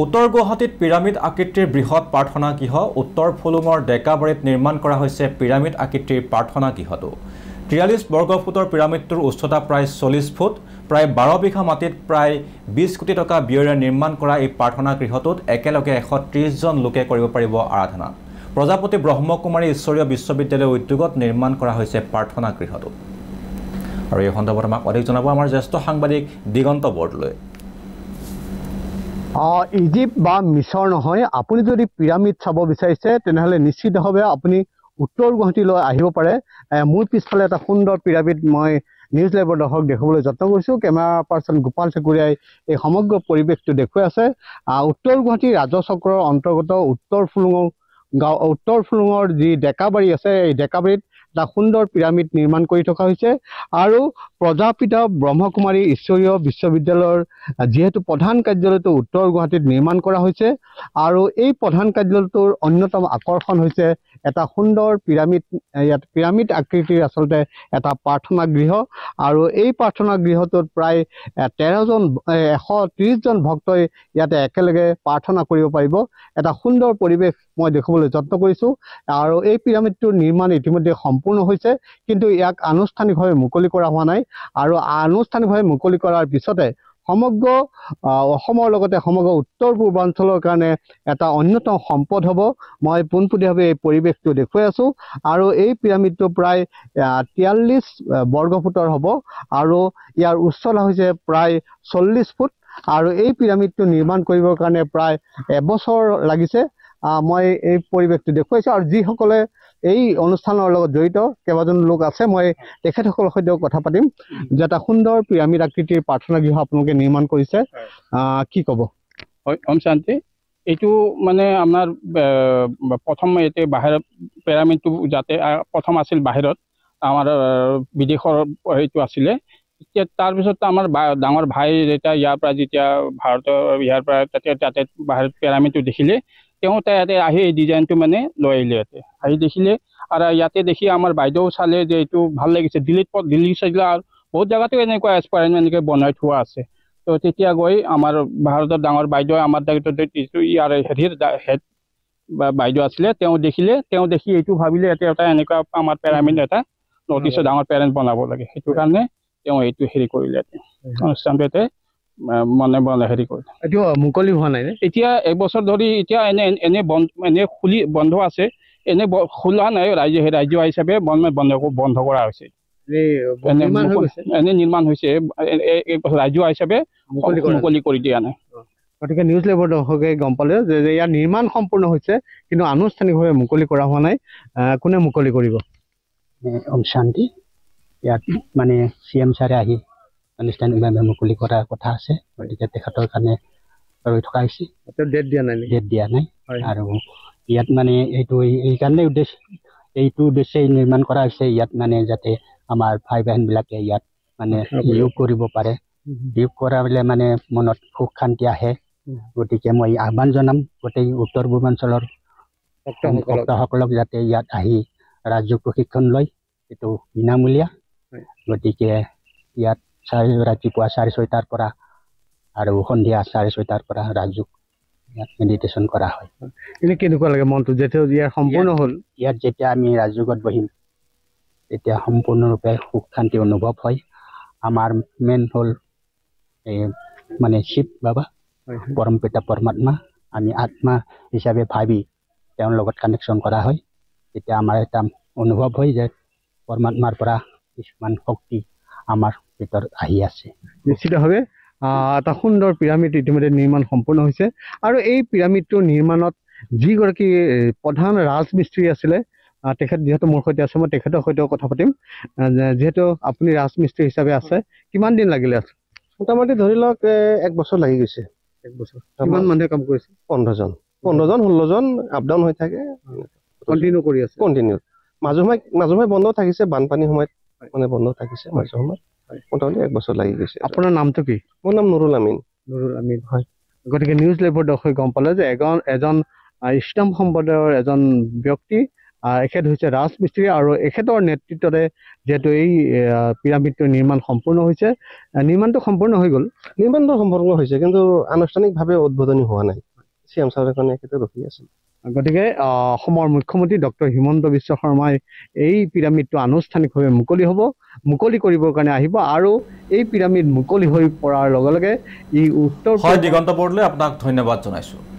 উত্তৰ গুৱাহাটীত পিৰামিড আকৃতিৰ বৃহৎ প্ৰাৰ্থনা গৃহ উত্তৰ ফুলুঙৰ ডেকাবাৰীত নিৰ্মাণ কৰা হৈছে পিৰামিড আকৃতিৰ প্ৰাৰ্থনা গৃহটো 43 বৰ্গফুটৰ পিৰামিডটোৰ উচ্চতা প্ৰায় 40 ফুট প্ৰায় 12 বিঘা মাটিত প্ৰায় 20 কোটি টকা ব্যয়েৰে নিৰ্মাণ কৰা এই প্ৰাৰ্থনা গৃহটোত একেলগে 130 জন লোকে কৰিব পাৰিব আৰাধনা প্ৰজাপতি ব্ৰহ্মকুমাৰী ঈশ্বৰীয় বিশ্ববিদ্যালয়ৰ উদ্যোগত নিৰ্মাণ কৰা হৈছে প্ৰাৰ্থনা গৃহটো আৰু এই সন্দৰ্ভত আমাক অধিক জনাব আমাৰ জ্যেষ্ঠ সাংবাদিক দিগন্ত বৰদলৈ ইজিপ্ট বা মিছৰ নহয় আপুনি যদি পিৰামিড চাব বিচাৰিছে তেনেহলে নিশ্চিতভাৱে আপুনি উত্তৰ গুৱাহাটীলৈ আহিব পাৰে মোৰ পিছফালে এটা সুন্দৰ পিৰামিড মই নিউজ লাইভৰ দৰ্শক দেখাবলৈ যত্ন কৰিছো কেমেৰা পাৰ্সন গোপাল ঠেকুৰীয়াই এই সমগ্ৰ পৰিৱেশটো দেখুৱাই আছে উত্তৰ গুৱাহাটী ৰাজচক্ৰৰ অন্তৰ্গত উত্তৰ ফুলুঙৰ যি ডেকাবাৰী আছে এই ডেকাবাৰীত এটা সুন্দৰ পিৰামিড নিৰ্মাণ কৰি থকা হৈছে আৰু প্ৰজাপিতা ব্ৰহ্মকুমাৰী ঈশ্বৰীয় বিশ্ববিদ্যালয়ৰ যেহেতু প্ৰধান কাৰ্যালয়টো উত্তৰ গুৱাহাটীত নিৰ্মাণ কৰা হৈছে আৰু এই প্ৰধান কাৰ্যালয়টোৰ অন্যতম আকৰ্ষণ হৈছে এটা সুন্দৰ পিৰামিড ইয়াত পিৰামিড আকৃতিৰ আসলতে এটা প্ৰাৰ্থনা গৃহ আৰু এই প্ৰাৰ্থনা গৃহটোত প্ৰায় 130 জন ভক্তই ইয়াতে একেলগে প্ৰাৰ্থনা কৰিব পাৰিব এটা সুন্দৰ পৰিৱেশ মই দেখাবলৈ যত্ন কৰিছো আৰু এই পিৰামিডটোৰ নিৰ্মাণ ইতিমধ্যে সম্পূৰ্ণ হৈছে কিন্তু ইয়াক আনুষ্ঠানিকভাৱে মুকলি কৰা হোৱা নাই আৰু আনুষ্ঠানিকভাৱে মুকলি কৰাৰ পিছতে সমগ্ৰ অসমৰ লগতে সমগ্ৰ উত্তৰ পূৰ্বাঞ্চলৰ কাৰণে এটা অন্যতম সম্পদ হ'ব মই পোনপটীয়াভাৱে এই পৰিৱেশটো দেখুৱাই আছো আৰু এই পিৰামিডটো প্ৰায় 43 বৰ্গফুটৰ হ'ব আৰু ইয়াৰ উচ্চতা হৈছে প্ৰায় 40 ফুট আৰু এই পিৰামিডটো নিৰ্মাণ কৰিবৰ কাৰণে প্ৰায় এবছৰ লাগিছে মই এই পৰিৱেশটো দেখুৱাইছো আৰু যিসকলে এই অনুষ্ঠানৰ লগত জড়িত কেইবাজন লোক আছে মই তেখেতসকলৰ সৈতে কথা পাতিম যে এটা সুন্দৰ পিৰামিড আকৃতিৰ প্ৰাৰ্থনা গৃহ আপোনালোকে নিৰ্মাণ কৰিছে কি ক'ব হয় ওম শান্তি এইটো মানে আমাৰ প্ৰথম এতে বাহিৰত পিৰামিডটো যাতে প্ৰথম আছিল বাহিৰত আমাৰ বিদেশৰ এইটো আছিলে এতিয়া তাৰ পিছত আমাৰ ডাঙৰ ভাই যেতিয়া ইয়াৰ পৰা যেতিয়া ভাৰতৰ ইয়াৰ পৰা তাতে বাহিৰত পিৰামিডটো দেখিলে তেওঁ ইয়াতে আহি এই ডিজাইনটো মানে লৈ আহিলে ইয়াতে আহি দেখিলে আৰু ইয়াতে দেখি আমাৰ বাইদেউ চালে যে এইটো ভাল লাগিছে দিল্লী চাইলে আৰু বহুত জেগাতো এনেকুৱা এক্সপাৰেণ্ট এনেকৈ বনাই থোৱা আছে তো তেতিয়া গৈ আমাৰ ভাৰতৰ ডাঙৰ বাইদেউ আমাৰ ইয়াৰ হেৰিৰ হেড বাইদেউ আছিলে তেওঁ দেখি এইটো ভাবিলে ইয়াতে এটা এনেকুৱা আমাৰ পিৰামিড এটা নৰ্থ ডাঙৰ পেৰেণ্ট বনাব লাগে সেইটো কাৰণে তেওঁ এইটো হেৰি কৰিলে অনুষ্ঠানটো ইয়াতে মানে হেৰি কৰিলে এইটো মুকলি হোৱা নাই এতিয়া এবছৰ ধৰি এতিয়া এনে খুলি বন্ধ আছে এনে খোলা নাই ৰাজ্য হিচাপে বন্ধ কৰা হৈছে এনে নিৰ্মাণ হৈছে ৰাজ্য হিচাপে মুকলি কৰি দিয়া নাই গতিকে নিউজ লাইভৰ দৰ্শকে গম পালে যে ইয়াৰ নিৰ্মাণ সম্পূৰ্ণ হৈছে কিন্তু আনুষ্ঠানিকভাৱে মুকলি কৰা হোৱা নাই কোনে মুকলি কৰিব ওম শান্তি ইয়াত মানে CM ছাৰে আহি আনুষ্ঠানিকভাৱে মুকলি কৰাৰ কথা আছে গতিকে তেখেতৰ কাৰণে ৰৈ থকা হৈছে ডেট দিয়া নাই আৰু ইয়াত মানে এইকাৰণে এইটো উদ্দেশ্যে নিৰ্মাণ কৰা হৈছে ইয়াত মানে যাতে আমাৰ ভাই বাহিনীবিলাকে ইয়াত মানে যোগ কৰিব পাৰে যোগ কৰালে মানে মনত সুখ শান্তি আহে গতিকে মই আহ্বান জনাম গোটেই উত্তৰ পূৰ্বাঞ্চলৰ ভক্তসকলক যাতে ইয়াত আহি ৰাজযোগ প্ৰশিক্ষণ লয় এইটো বিনামূলীয়া গতিকে ইয়াত ৰাতিপুৱা 6:30 পৰা আৰু সন্ধিয়া 6:30 পৰা ৰাজযোগ ইয়াত মেডিটেশ্যন কৰা হয় এনে কেনেকুৱা লাগে মনটো যেতিয়া ইয়াৰ সম্পূৰ্ণ হ'ল ইয়াত যেতিয়া আমি ৰাজযোগত বহিম তেতিয়া সম্পূৰ্ণৰূপে সুখ শান্তি অনুভৱ হয় আমাৰ মেইন হ'ল মানে শিৱ বাবা পৰম পিতা পৰমাত্মা আমি আত্মা হিচাপে ভাবি তেওঁৰ লগত কানেকশ্যন কৰা হয় তেতিয়া আমাৰ এটা অনুভৱ হয় যে পৰমাত্মাৰ পৰা কিছুমান শক্তি আমাৰ ভিতৰত আহি আছে নিশ্চিতভাৱে এটা সুন্দৰ পিৰামিড ইতিমধ্যে নিৰ্মাণ সম্পূৰ্ণ হৈছে আৰু এই পিৰামিডটোৰ নিৰ্মাণত যিগৰাকী প্ৰধান ৰাজমিস্ত্ৰী আছিলে তেখেত যেহেতু মোৰ সৈতে আছে মই তেখেতৰ সৈতেও কথা পাতিম যেহেতু আপুনি ৰাজমিস্ত্ৰী হিচাপে আছে কিমান দিন লাগিলে মোটামুটি ধৰি লওক 1 বছৰ লাগি গৈছে 1 বছৰ কিমান মানুহে কাম কৰিছে 15 জন 16 জন আপ ডাউন হৈ থাকে কন্টিনিউ কৰি আছে কন্টিনিউ মাজে সময় বন্ধ থাকিছে বানপানী সময়ত মানে বন্ধ থাকিছে মাজে সময় মোটামুটি 1 বছৰ লাগি গৈছে আপোনাৰ নামটো কি মোৰ নাম নুৰুল আমিন হয় গতিকে নিউজ লাইভৰ দৰ্শকে গম পালে যে এজন ইছলাম সম্প্ৰদায়ৰ এজন ব্যক্তি এখেত হৈছে ৰাজমিস্ত্ৰী আৰু এখেতৰ নেতৃত্বতে যিহেতু এই পিৰামিডটোৰ নিৰ্মাণ সম্পূৰ্ণ হৈছে নিৰ্মাণটো সম্পূৰ্ণ হৈ গ'ল নিৰ্মাণটো সম্পূৰ্ণ হৈছে কিন্তু আনুষ্ঠানিকভাৱে উদ্বোধনী হোৱা নাই চিএম ছাৰৰ কাৰণে এখেতে ৰখি আছে গতিকে অসমৰ মুখ্যমন্ত্ৰী ডক্টৰ হিমন্ত বিশ্ব শৰ্মাই এই পিৰামিডটো আনুষ্ঠানিকভাৱে মুকলি কৰিবৰ কাৰণে আহিব আৰু এই পিৰামিড মুকলি হৈ পৰাৰ লগে লগে ই উত্তৰ হয় দিগন্ত বৰদলৈ আপোনাক ধন্যবাদ জনাইছোঁ